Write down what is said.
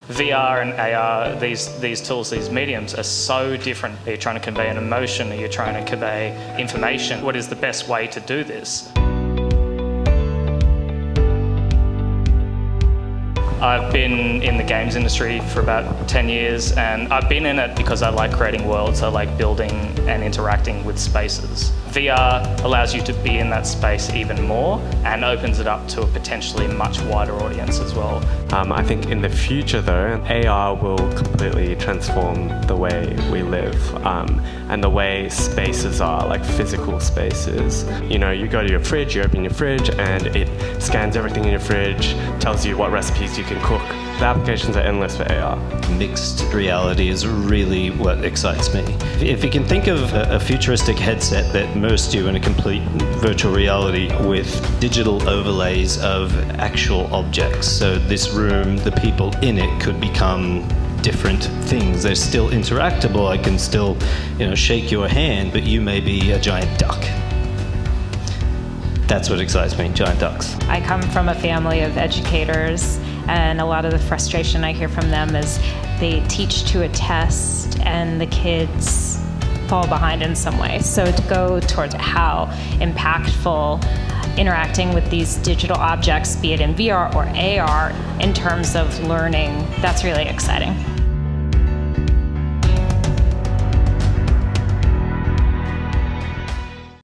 VR and AR, these tools, these mediums are so different. Are you trying to convey an emotion? Are you trying to convey information? What is the best way to do this? I've been in the games industry for about 10 years, and I've been in it because I like creating worlds. I like building and interacting with spaces. VR allows you to be in that space even more and opens it up to a potentially much wider audience as well. I think in the future though, AR will completely transform the way we live and the way spaces are, like physical spaces. You know, you go to your fridge, you open your fridge and it scans everything in your fridge, tells you what recipes you can cook. The applications are endless for AR. Mixed reality is really what excites me. If you can think of a futuristic headset that immersed you in a complete virtual reality with digital overlays of actual objects, so this room, the people in it could become different things. They're still interactable. I can still, shake your hand, but you may be a giant duck. That's what excites me, giant ducks. I come from a family of educators, and a lot of the frustration I hear from them is they teach to a test and the kids fall behind in some way. So to go towards how impactful interacting with these digital objects, be it in VR or AR, in terms of learning, that's really exciting.